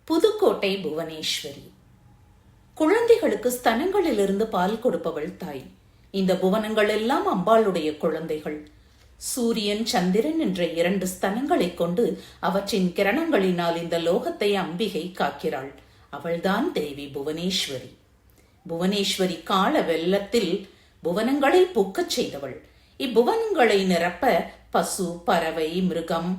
புதுக்கோட்டை புவனேஸ்வரி. குழந்தைகளுக்கு ஸ்தனங்களிலிருந்து பால் கொடுப்பவள் தாய். இந்த புவனங்கள் எல்லாம் அம்பாளுடைய குழந்தைகள். சூரியன், சந்திரன் என்ற 2 ஸ்தனங்களை கொண்டு அவற்றின் கிரணங்களினால் இந்த லோகத்தை அம்பிகை காக்கிறாள். அவள்தான் தேவி புவனேஸ்வரி. புவனேஸ்வரி கால வெள்ளத்தில் புவனங்களை பூக்கச் செய்தவள். இப்புவனங்களை நிரப்ப பசு, பறவை, மிருகம்,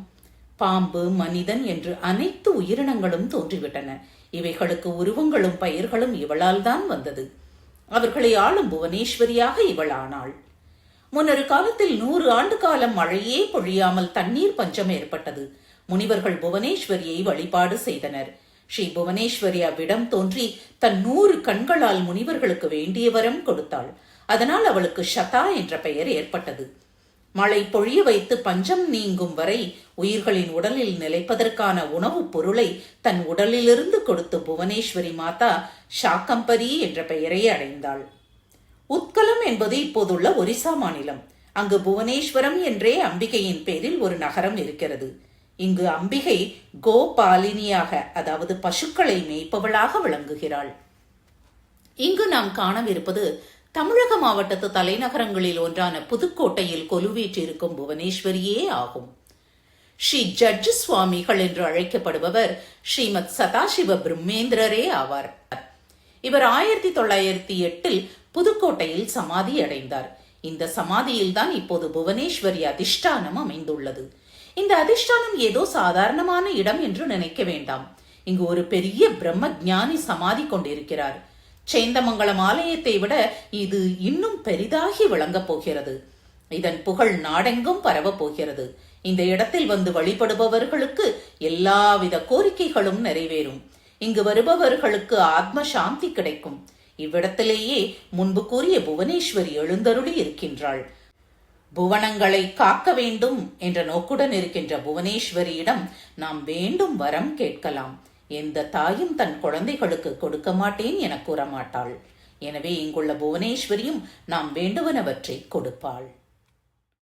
பாம்பு, மனிதன் என்று அனைத்து உயிரினங்களும் தோன்றிவிட்டன. இவைகளுக்கு உருவங்களும் பெயர்களும் இவளால் தான் வந்தது. அவர்களை ஆளும் புவனேஸ்வரியாக இவள் ஆனாள். முன்னொரு காலத்தில் 100 ஆண்டு காலம் மழையே பொழியாமல் தண்ணீர் பஞ்சம் ஏற்பட்டது. முனிவர்கள் புவனேஸ்வரியை வழிபாடு செய்தனர். ஸ்ரீ புவனேஸ்வரி அவ்விடம் தோன்றி தன் 100 கண்களால் முனிவர்களுக்கு வேண்டிய வரம் கொடுத்தாள். அதனால் அவளுக்கு ஷதா என்ற பெயர் ஏற்பட்டது. மழை பொழிய வைத்து பஞ்சம் நீங்கும் வரை உயிர்களின் உடலில் நிலைப்பதற்கான உணவுப் பொருளை தன் உடலிலிருந்து கொடுத்து புவனேஸ்வரி மாதா சாக்கம்பரி என்ற பெயரை அடைந்தாள். உத்கலம் என்பது இப்போதுள்ள ஒரிசா மாநிலம். அங்கு புவனேஸ்வரம் என்றே அம்பிகையின் பேரில் ஒரு நகரம் இருக்கிறது. இங்கு அம்பிகை கோபாலினியாக, அதாவது பசுக்களை மேய்ப்பவளாக விளங்குகிறாள். இங்கு நாம் காணவிருப்பது தமிழக மாவட்டத்து தலைநகரங்களில் ஒன்றான புதுக்கோட்டையில் கொலுவீற்றிருக்கும் புவனேஸ்வரியே ஆகும். ஸ்ரீ ஜட்ஜ் சுவாமிகள் என்று அழைக்கப்படுபவர் ஸ்ரீமத் சதாசிவ பிரம்மேந்திரரே ஆவார். இவர் 1908 புதுக்கோட்டையில் சமாதி அடைந்தார். இந்த சமாதியில் தான் இப்போது புவனேஸ்வரி அதிஷ்டானம் அமைந்துள்ளது. இந்த அதிஷ்டானம் ஏதோ சாதாரணமான இடம் என்று நினைக்க வேண்டாம். இங்கு ஒரு பெரிய பிரம்ம ஞானி சமாதி கொண்டிருக்கிறார். சேந்தமங்கலம் ஆலயத்தை விட இது இன்னும் பெரிதாகி விளங்கப் போகிறது. இதன் புகழ் நாடெங்கும் பரவ போகிறது. இந்த இடத்தில் வந்து வழிபடுபவர்களுக்கு எல்லாவித கோரிக்கைகளும் நிறைவேறும். இங்கு வருபவர்களுக்கு ஆத்ம சாந்தி கிடைக்கும். இவ்விடத்திலேயே முன்பு கூறிய புவனேஸ்வரி எழுந்தருளி இருக்கின்றாள். புவனங்களை காக்க வேண்டும் என்ற நோக்குடன் இருக்கின்ற புவனேஸ்வரியிடம் நாம் வேண்டும் வரம் கேட்கலாம். எந்த தாயும் தன் குழந்தைகளுக்கு கொடுக்க மாட்டேன் என கூறமாட்டாள். எனவே இங்குள்ள புவனேஸ்வரியும் நாம் வேண்டுவனவற்றை கொடுப்பாள்.